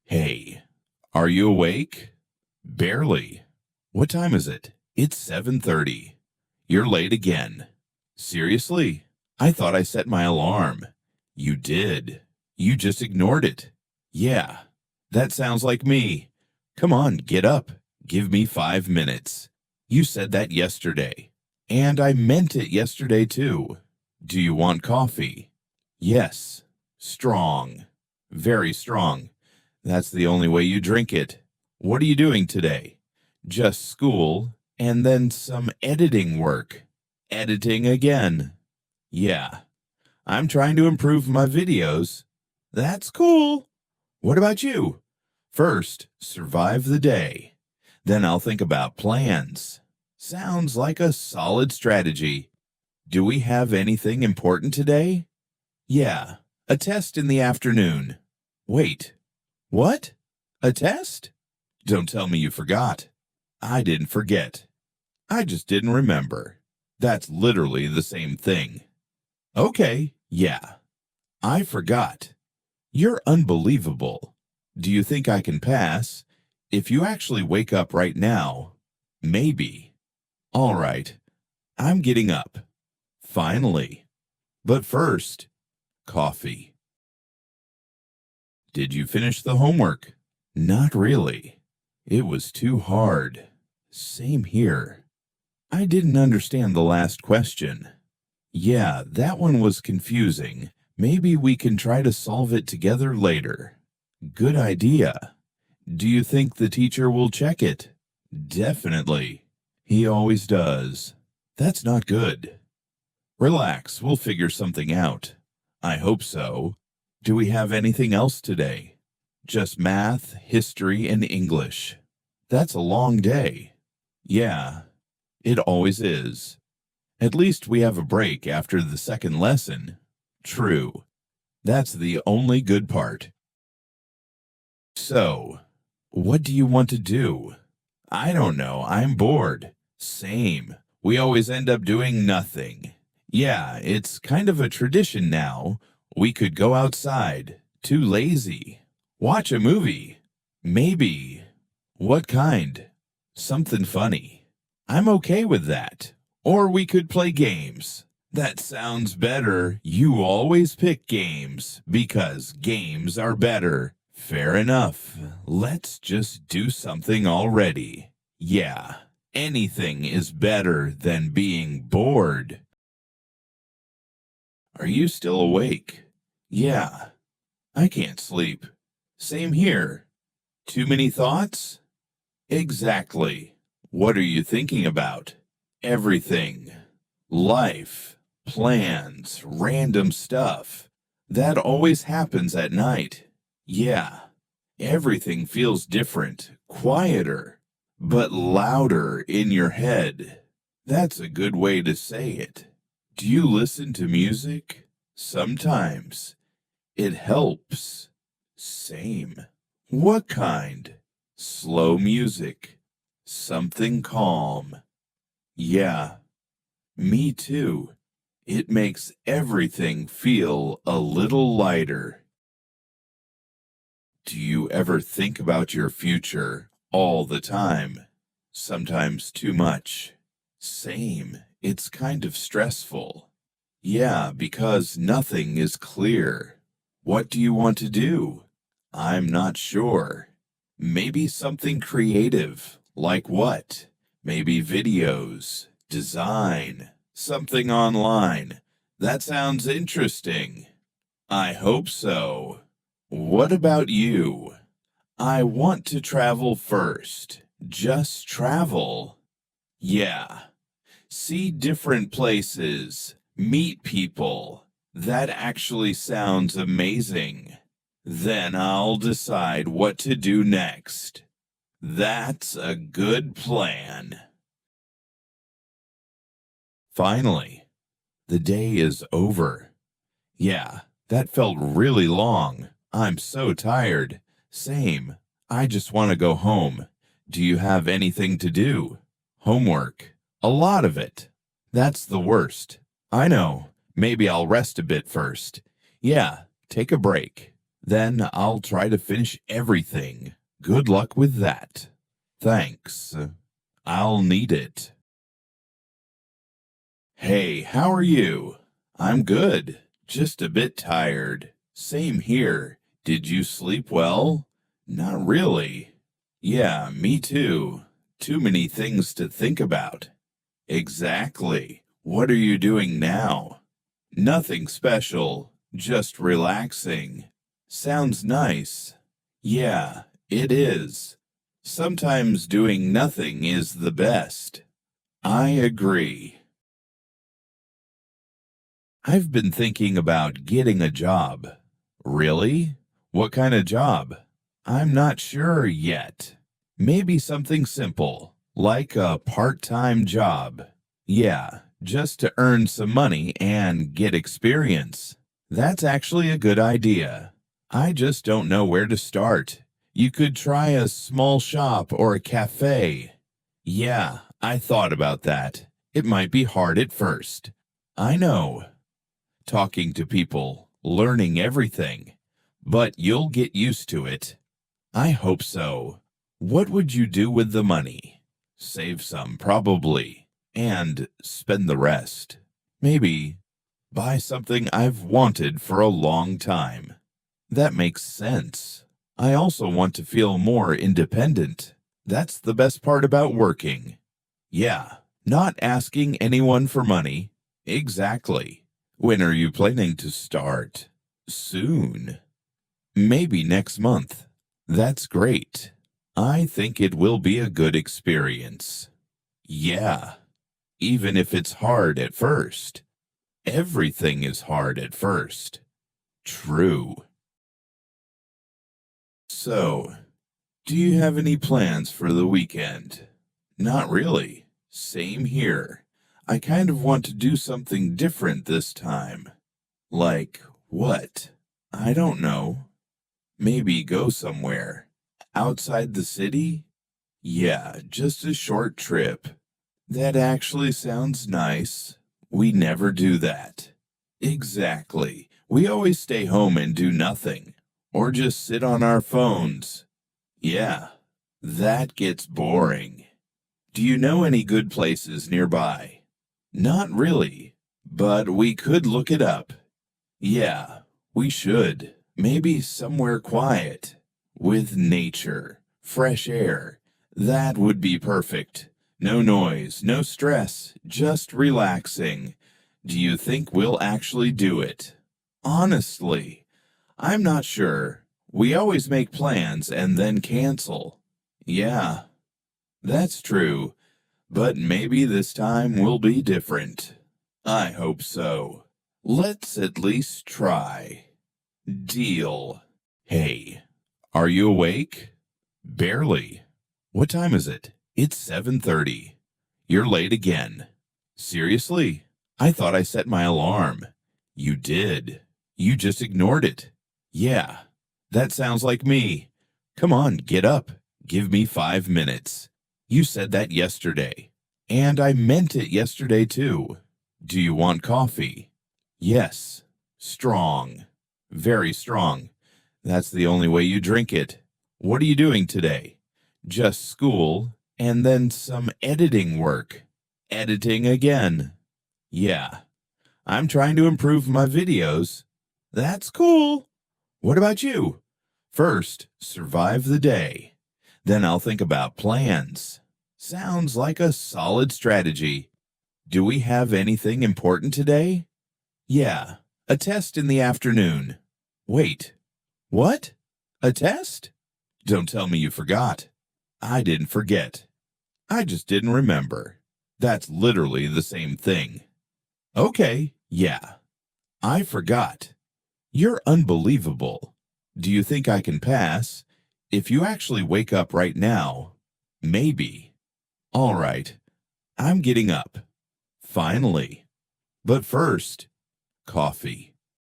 Hey, are you awake? Barely. What time is it? It's 7:30. You're late again. Seriously? I thought I set my alarm. You did. You just ignored it. Yeah, that sounds like me. Come on, get up. Give me 5 minutes. You said that yesterday. And I meant it yesterday too. Do you want coffee? Yes. Strong. Very strong. That's the only way you drink it. What are you doing today? Just school, and then some editing work. Editing again. Yeah. I'm trying to improve my videos. That's cool. What about you? First, survive the day. Then I'll think about plans. Sounds like a solid strategy. Do we have anything important today? Yeah, a test in the afternoon. Wait, what? A test? Don't tell me you forgot. I didn't forget. I just didn't remember. That's literally the same thing. Okay, yeah. I forgot. You're unbelievable. Do you think I can pass? If you actually wake up right now, maybe. All right, I'm getting up. Finally. But first, coffee. Did you finish the homework? Not really. It was too hard. Same here. I didn't understand the last question. Yeah, that one was confusing. Maybe we can try to solve it together later. Good idea. Do you think the teacher will check it? Definitely. He always does. That's not good. Relax, we'll figure something out. I hope so. Do we have anything else today? Just math, history, and English. That's a long day. Yeah, it always is. At least we have a break after the second lesson. True. That's the only good part. So, what do you want to do? I don't know. I'm bored. Same. We always end up doing nothing. Yeah, it's kind of a tradition now. We could go outside. Too lazy. Watch a movie. Maybe. What kind? Something funny. I'm okay with that. Or we could play games. That sounds better. You always pick games because games are better. Fair enough. Let's just do something already. Yeah, anything is better than being bored. Are you still awake? Yeah. I can't sleep. Same here. Too many thoughts? Exactly. What are you thinking about? Everything. Life. Plans. Random stuff. That always happens at night. Yeah. Everything feels different, quieter, but louder in your head. That's a good way to say it. Do you listen to music? Sometimes. It helps. Same. What kind? Slow music. Something calm. Yeah. Me too. It makes everything feel a little lighter. Do you ever think about your future all the time? Sometimes too much. Same. It's kind of stressful. Yeah, because nothing is clear. What do you want to do? I'm not sure. Maybe something creative. Like what? Maybe videos, design, something online. That sounds interesting. I hope so. What about you? I want to travel first. Just travel. Yeah. See different places. Meet people. That actually sounds amazing. Then I'll decide what to do next. That's a good plan. Finally, the day is over. Yeah, that felt really long. I'm so tired. Same. I just want to go home. Do you have anything to do? Homework. A lot of it. That's the worst. I know. Maybe I'll rest a bit first. Yeah, take a break. Then I'll try to finish everything. Good luck with that. Thanks. I'll need it. Hey, how are you? I'm good. Just a bit tired. Same here. Did you sleep well? Not really. Yeah, me too. Too many things to think about. Exactly. What are you doing now? Nothing special. Just relaxing. Sounds nice. Yeah, it is. Sometimes doing nothing is the best. I agree. I've been thinking about getting a job. Really? What kind of job? I'm not sure yet. Maybe something simple, like a part-time job. Yeah, just to earn some money and get experience. That's actually a good idea. I just don't know where to start. You could try a small shop or a cafe. Yeah, I thought about that. It might be hard at first. I know. Talking to people, learning everything. But you'll get used to it. I hope so. What would you do with the money? Save some, probably, and spend the rest. Maybe buy something I've wanted for a long time. That makes sense. I also want to feel more independent. That's the best part about working. Yeah, not asking anyone for money. Exactly. When are you planning to start? Soon. Maybe next month. That's great. I think it will be a good experience. Yeah, even if it's hard at first. Everything is hard at first. True. So, do you have any plans for the weekend? Not really. Same here. I kind of want to do something different this time. Like what? I don't know. Maybe go somewhere. Outside the city? Yeah, just a short trip. That actually sounds nice. We never do that. Exactly. We always stay home and do nothing. Or just sit on our phones. Yeah, that gets boring. Do you know any good places nearby? Not really, but we could look it up. Yeah, we should. Maybe somewhere quiet, with nature, fresh air. That would be perfect. No noise, no stress, just relaxing. Do you think we'll actually do it? Honestly, I'm not sure. We always make plans and then cancel. Yeah, that's true. But maybe this time will be different. I hope so. Let's at least try. Deal. Hey, are you awake? Barely. What time is it? It's 7:30. You're late again. Seriously? I thought I set my alarm. You did. You just ignored it. Yeah, that sounds like me. Come on, get up. Give me 5 minutes. You said that yesterday. And I meant it yesterday too. Do you want coffee? Yes. Strong. Very strong. That's the only way you drink it. What are you doing today? Just school, and then some editing work. Editing again. Yeah. I'm trying to improve my videos. That's cool. What about you? First, survive the day. Then I'll think about plans. Sounds like a solid strategy. Do we have anything important today? Yeah, a test in the afternoon. Wait, what? A test? Don't tell me you forgot. I didn't forget. I just didn't remember. That's literally the same thing. Okay, yeah. I forgot. You're unbelievable. Do you think I can pass? If you actually wake up right now, maybe. All right, I'm getting up. Finally. But first, coffee.